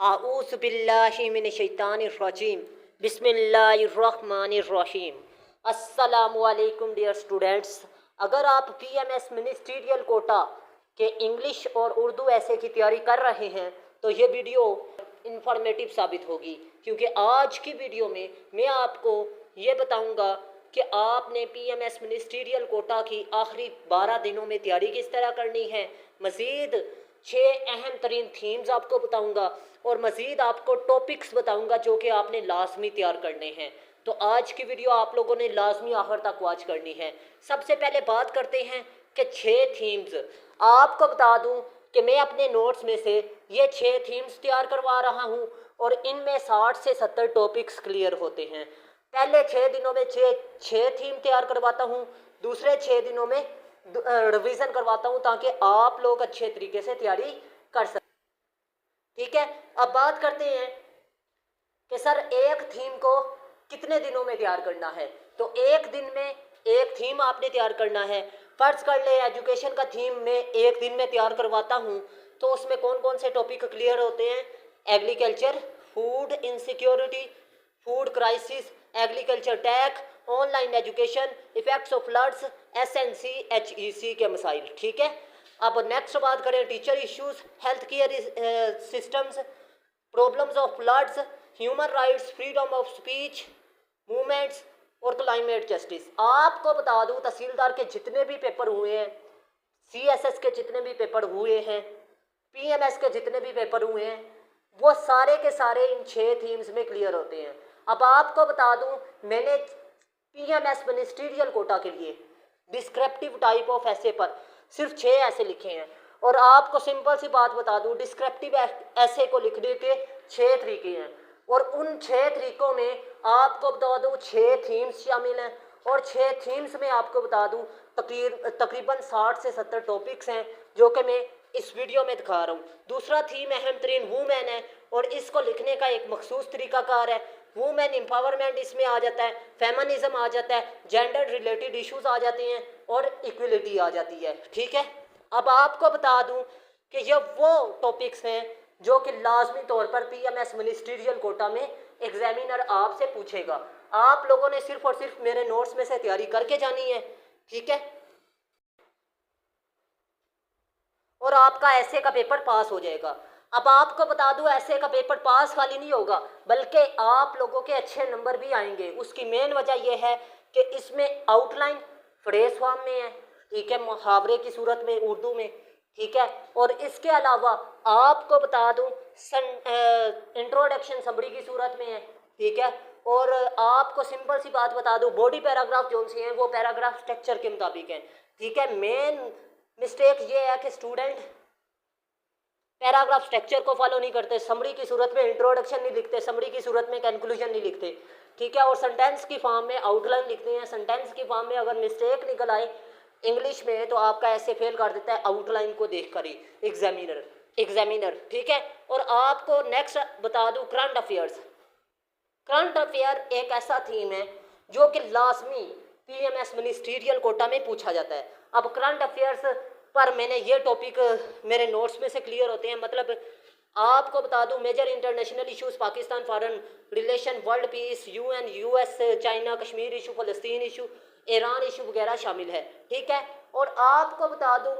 आऊज़ु बिल्लाहि मिनश शैतानिर रजीम बिस्मिल्लाहिर्रहमानिर रहीम। अस्सलामु अलैकुम डियर स्टूडेंट्स। अगर आप पीएमएस मिनिस्ट्रियल कोटा के इंग्लिश और उर्दू ऐसे की तैयारी कर रहे हैं तो ये वीडियो इंफॉर्मेटिव साबित होगी, क्योंकि आज की वीडियो में मैं आपको ये बताऊंगा कि आपने पीएमएस मिनिस्ट्रियल कोटा की आखिरी 12 दिनों में तैयारी किस तरह करनी है। मज़ीद 6 अहम तरीन थीम्स आपको बताऊंगा और मज़ीद आपको टॉपिक्स बताऊंगा जो कि आपने लाजमी तैयार करने हैं। तो आज की वीडियो आप लोगों ने लाजमी आखिर तक वॉच करनी है। सबसे पहले बात करते हैं कि 6 थीम्स। आपको बता दूं कि मैं अपने नोट्स में से ये 6 थीम्स तैयार करवा रहा हूं और इनमें 60 से 70 टॉपिक्स क्लियर होते हैं। पहले 6 दिनों में 6 थीम तैयार करवाता हूं, दूसरे 6 दिनों में रिवीजन करवाता हूं ताकि आप लोग अच्छे तरीके से तैयारी कर सकें। ठीक है, अब बात करते हैं कि सर एक थीम को कितने दिनों में तैयार करना है। तो एक दिन में एक थीम आपने तैयार करना है। फर्ज कर ले एजुकेशन का थीम में एक दिन में तैयार करवाता हूँ, तो उसमें कौन कौन से टॉपिक क्लियर होते हैं। Agriculture, food insecurity, food crisis, agriculture tech, online education, effects of floods, SNC HEC के मसाइल। ठीक है, अब नेक्स्ट बात करें teacher issues, health care systems, problems of floods, human rights, freedom of speech movements और क्लाइमेट जस्टिस। आपको बता दूं तहसीलदार के जितने भी पेपर हुए हैं, सीएसएस के जितने भी पेपर हुए हैं, पीएमएस के जितने भी पेपर हुए हैं, वो सारे के सारे इन 6 थीम्स में क्लियर होते हैं। अब आपको बता दूं मैंने पीएमएस मिनिस्ट्रियल कोटा के लिए डिस्क्रिप्टिव टाइप ऑफ ऐसे पर सिर्फ 6 ऐसे लिखे हैं और आपको सिंपल सी बात बता दूं डिस्क्रिप्टिव ऐसे को लिखने के 6 तरीके हैं और उन 6 तरीकों में आपको बता दूं 6 थीम्स शामिल हैं और 6 थीम्स में आपको बता दूं तकरीबन 60 से 70 टॉपिक्स हैं जो कि मैं इस वीडियो में दिखा रहा हूँ। दूसरा थीम अहम तरीन वूमेन है और इसको लिखने का एक मखसूस तरीकाकार है। वूमेन एम्पावरमेंट इसमें आ जाता है, फेमिनिज्म आ जाता है, जेंडर रिलेटेड इश्यूज आ जाते हैं और इक्वलिटी आ जाती है। ठीक है, अब आपको बता दूं कि ये वो टॉपिक्स हैं जो कि लाजमी तौर पर पीएमएस मिनिस्ट्रियल कोटा में एग्जामिनर आपसे पूछेगा। आप लोगों ने सिर्फ और सिर्फ मेरे नोट्स में से तैयारी करके जानी है। ठीक है, और आपका ऐसे का पेपर पास हो जाएगा। अब आपको बता दूं ऐसे का पेपर पास खाली नहीं होगा बल्कि आप लोगों के अच्छे नंबर भी आएंगे। उसकी मेन वजह यह है कि इसमें आउटलाइन फ्रेज फॉर्म में है, ठीक है, मुहावरे की सूरत में उर्दू में। ठीक है, और इसके अलावा आपको बता दूं इंट्रोडक्शन समरी की सूरत में है। ठीक है, और आपको सिंपल सी बात बता दूं बॉडी पैराग्राफ जो सी हैं वो पैराग्राफ स्ट्रक्चर के मुताबिक हैं। ठीक है, मेन मिस्टेक ये है कि स्टूडेंट पैराग्राफ स्ट्रक्चर को फॉलो नहीं करते, समरी की सूरत में इंट्रोडक्शन नहीं लिखते, समरी की सूरत में कंक्लूजन नहीं लिखते। ठीक है, और सेंटेंस की फॉर्म में आउटलाइन लिखते हैं। सेंटेंस की फॉर्म में अगर मिस्टेक निकल आए इंग्लिश में तो आपका ऐसे फेल कर देता है आउटलाइन को देख कर ही एग्जामिनर। ठीक है, और आपको नेक्स्ट बता दूं करंट अफेयर्स। करंट अफेयर एक ऐसा थीम है जो कि लाजमी पीएमएस मिनिस्ट्रियल कोटा में पूछा जाता है। अब करंट अफेयर्स पर मैंने ये टॉपिक मेरे नोट्स में से क्लियर होते हैं। मतलब आपको बता दूं major international issues, Pakistan foreign relation, world peace, UN, US, China, Kashmir issue, फलस्तीन इशू, ईरान इशू वगैरह शामिल है। ठीक है, और आपको बता दूं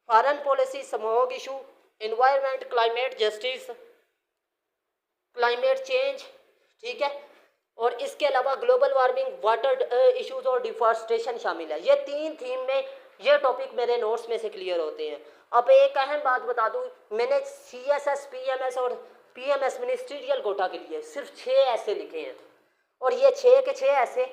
foreign policy, smog issue, environment, climate justice, climate change. ठीक है, और इसके अलावा ग्लोबल वार्मिंग, वाटर इश्यूज और डिफॉरेस्टेशन शामिल है। ये 3 थीम में ये टॉपिक मेरे नोट्स में से क्लियर होते हैं। अब एक अहम बात बता दूं मैंने सीएसएस, पीएमएस और पीएमएस मिनिस्ट्रियल कोटा के लिए सिर्फ 6 ऐसे लिखे हैं और ये 6 के 6 ऐसे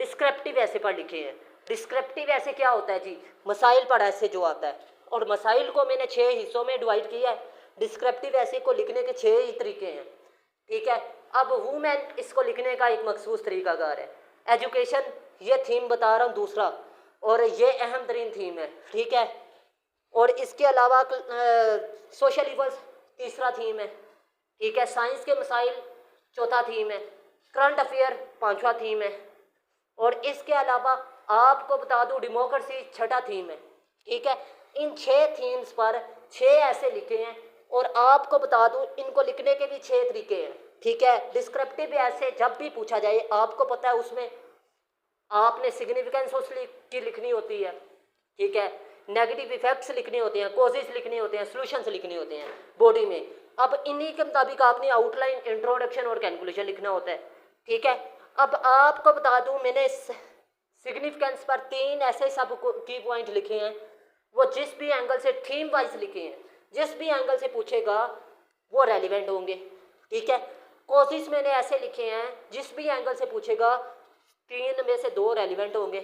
डिस्क्रिप्टिव ऐसे पर लिखे हैं। डिस्क्रिप्टिव ऐसे क्या होता है जी, मसाइल पर ऐसे जो आता है, और मसाइल को मैंने 6 हिस्सों में डिवाइड किया है। डिस्क्रिप्टिव ऐसे को लिखने के 6 ही तरीके हैं। ठीक है, अब वूमेन इसको लिखने का एक मखसूस तरीकाकार है। एजुकेशन ये थीम बता रहा हूँ दूसरा, और ये अहम तरीन थीम है। ठीक है, और इसके अलावा सोशल इवल्स तीसरा थीम है। ठीक है, साइंस के मसाइल चौथा थीम है, करंट अफेयर 5वां थीम है, और इसके अलावा आपको बता दूं डेमोक्रेसी 6ठा थीम है। ठीक है, इन 6 थीम्स पर 6 ऐसे लिखे हैं और आपको बता दूं इनको लिखने के भी 6 तरीके हैं, ठीक है। डिस्क्रिप्टिव ऐसे जब भी पूछा जाए, आपको पता है उसमें आपने सिग्निफिकेंस की लिखनी होती है, ठीक है, नेगेटिव इफेक्ट्स लिखने होते हैं, कॉजेज लिखने होते हैं, सॉल्यूशंस लिखने होते हैं बॉडी में। अब इन्हीं के मुताबिक आपने आउटलाइन, इंट्रोडक्शन और कैलकुलेशन लिखना होता है, ठीक है। अब आपको बता दूं मैंने सिग्निफिकेंस पर 3 ऐसे सब की पॉइंट लिखे हैं, वो जिस भी एंगल से थीम वाइज लिखे हैं, जिस भी एंगल से पूछेगा वो रेलिवेंट होंगे, ठीक है। कॉजेज मैंने ऐसे लिखे हैं जिस भी एंगल से पूछेगा 3 में से 2 रेलिवेंट होंगे।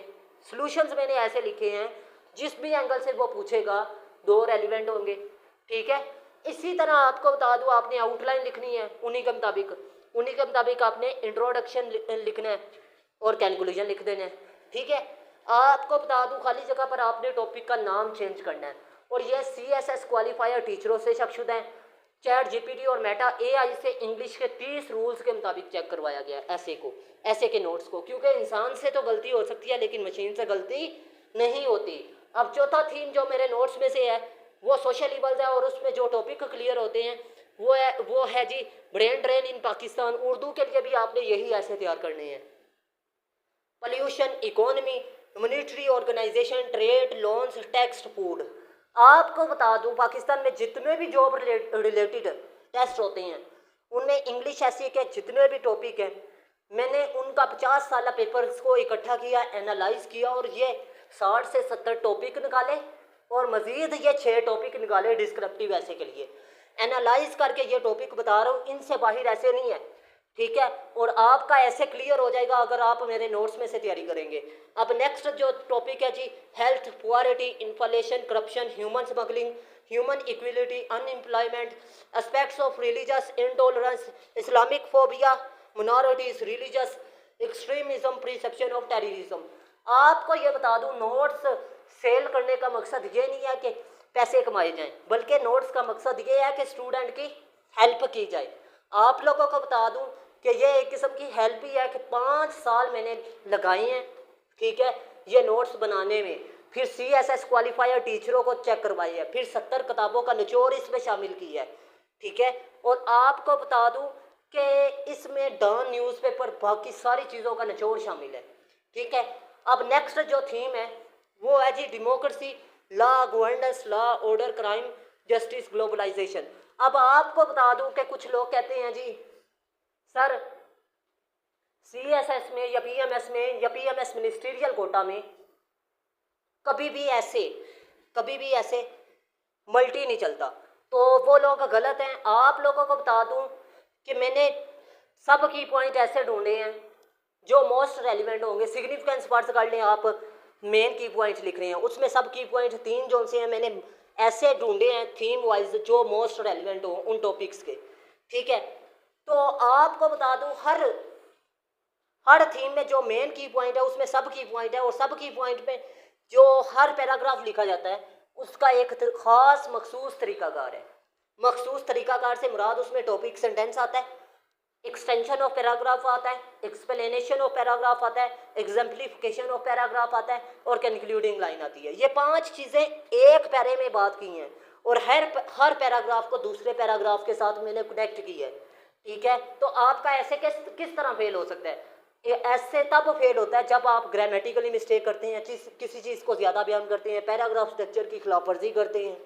सॉल्यूशंस मैंने ऐसे लिखे हैं जिस भी एंगल से वो पूछेगा 2 रेलिवेंट होंगे, ठीक है। इसी तरह आपको बता दूं आपने आउटलाइन लिखनी है, उन्हीं के मुताबिक आपने इंट्रोडक्शन लिखना है और कैलकुलेशन लिख देना है, ठीक है। आपको बता दूं खाली जगह पर आपने टॉपिक का नाम चेंज करना है, और यह CSS क्वालिफायर टीचरों से शक्शुदा है। चैट GPT और मेटा AI से इंग्लिश के 30 रूल्स के मुताबिक चेक करवाया गया ऐसे के नोट्स को, क्योंकि इंसान से तो गलती हो सकती है लेकिन मशीन से गलती नहीं होती। अब चौथा थीम जो मेरे नोट्स में से है वो सोशल इवल्स है, और उसमें जो टॉपिक क्लियर होते हैं वो है जी brain drain in Pakistan. Urdu के लिए भी आपने यही ऐसे तैयार करने हैं। Pollution, economy, humanitarian organisation, trade, loans, text, food. आपको बता दूं पाकिस्तान में जितने भी जॉब रिलेटेड टेस्ट होते हैं उनमें इंग्लिश ऐसी के जितने भी टॉपिक हैं मैंने उनका 50 साल पेपर्स को इकट्ठा किया, एनालाइज किया, और ये 60 से 70 टॉपिक निकाले, और मज़ीद ये 6 टॉपिक निकाले डिस्क्रिप्टिव ऐसे के लिए। एनालाइज करके ये टॉपिक बता रहा हूँ, इनसे बाहर ऐसे नहीं है, ठीक है। और आपका ऐसे क्लियर हो जाएगा अगर आप मेरे नोट्स में से तैयारी करेंगे। अब नेक्स्ट जो टॉपिक है जी health, poverty, inflation, corruption, human smuggling, human equality, unemployment, aspects of religious intolerance, Islamic phobia, minorities, religious extremism, perception of terrorism. आपको ये बता दूं नोट्स सेल करने का मकसद ये नहीं है कि पैसे कमाए जाएं, बल्कि नोट्स का मकसद ये है कि स्टूडेंट की हेल्प की जाए। आप लोगों को बता दूं कि ये एक किस्म की हेल्प ही है कि 5 साल मैंने लगाए हैं, ठीक है, ये नोट्स बनाने में। फिर CSS क्वालिफायर टीचरों को चेक करवाए है, फिर 70 किताबों का निचोड़ इसमें शामिल किया है, ठीक है। और आपको बता दूं कि इसमें डॉन न्यूज़पेपर बाकी सारी चीज़ों का निचोड़ शामिल है, ठीक है। अब नेक्स्ट जो थीम है वो है जी democracy, law, governance, law, order, crime, justice, globalisation. अब आपको बता दूं कि कुछ लोग कहते हैं जी सर CSS में या PMS मिनिस्ट्रियल कोटा में कभी भी ऐसे मल्टी नहीं चलता, तो वो लोग गलत हैं। आप लोगों को बता दूं कि मैंने सब की पॉइंट ऐसे ढूंढे हैं जो मोस्ट रेलिवेंट होंगे। सिग्निफिकेंस वर्ड्स कर लें आप, मेन की पॉइंट लिख रहे हैं उसमें सब की पॉइंट 3 जो से हैं मैंने ऐसे ढूंढे हैं थीम वाइज जो मोस्ट रेलिवेंट हो उन टॉपिक्स के, ठीक है। तो आपको बता दूं हर थीम में जो मेन की पॉइंट है उसमें सब की पॉइंट है, और सब की पॉइंट पे जो हर पैराग्राफ लिखा जाता है उसका एक खास मखसूस तरीकाकार है। मखसूस तरीकाकार से मुराद उसमें टॉपिक सेंटेंस आता है, एक्सटेंशन ऑफ पैराग्राफ आता है, एक्सप्लेनेशन ऑफ पैराग्राफ आता है, एग्जाम्पलिफिकेशन ऑफ पैराग्राफ आता है, और कंक्लूडिंग लाइन आती है। ये 5 चीज़ें एक पैरे में बात की हैं, और हर पैराग्राफ को दूसरे पैराग्राफ के साथ मैंने कनेक्ट की है, ठीक है। तो आपका ऐसे किस तरह फेल हो सकता है? ऐसे तब फेल होता है जब आप ग्रामेटिकली मिस्टेक करते हैं, किसी चीज़ को ज़्यादा बयान करते हैं, पैराग्राफ स्ट्रक्चर की खिलाफवर्जी करते हैं,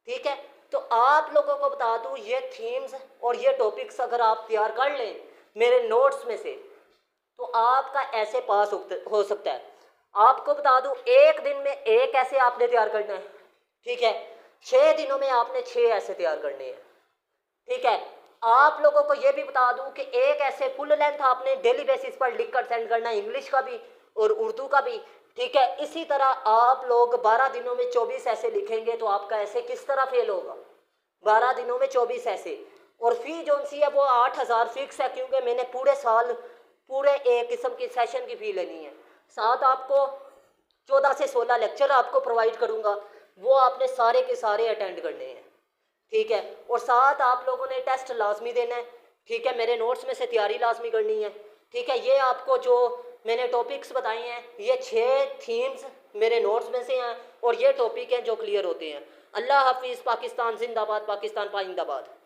ठीक है। तो आप लोगों को बता दूं ये थीम्स और ये टॉपिक्स अगर आप तैयार कर लें मेरे नोट्स में से तो आपका ऐसे पास हो सकता है। आपको बता दूं एक दिन में एक ऐसे आपने तैयार करना है, ठीक है। 6 दिनों में आपने 6 ऐसे तैयार करने हैं, ठीक है। आप लोगों को ये भी बता दूं कि एक ऐसे फुल लेंथ आपने डेली बेसिस पर लिख कर सेंड करना है, इंग्लिश का भी और उर्दू का भी, ठीक है। इसी तरह आप लोग 12 दिनों में 24 ऐसे लिखेंगे तो आपका ऐसे किस तरह फेल होगा? 12 दिनों में 24 ऐसे। और फी जो सी है वो 8000 फिक्स है, क्योंकि मैंने पूरे साल पूरे एक किस्म की सेशन की फ़ी लेनी है। साथ आपको 14 से 16 लेक्चर आपको प्रोवाइड करूँगा, वो आपने सारे के सारे अटेंड करने हैं, ठीक है। और साथ आप लोगों ने टेस्ट लाजमी देना है, ठीक है। मेरे नोट्स में से तैयारी लाजमी करनी है, ठीक है। ये आपको जो मैंने टॉपिक्स बताए हैं ये 6 थीम्स मेरे नोट्स में से हैं और ये टॉपिक हैं जो क्लियर होते हैं। अल्लाह हाफिज़। पाकिस्तान जिंदाबाद, पाकिस्तान पाइंदाबाद।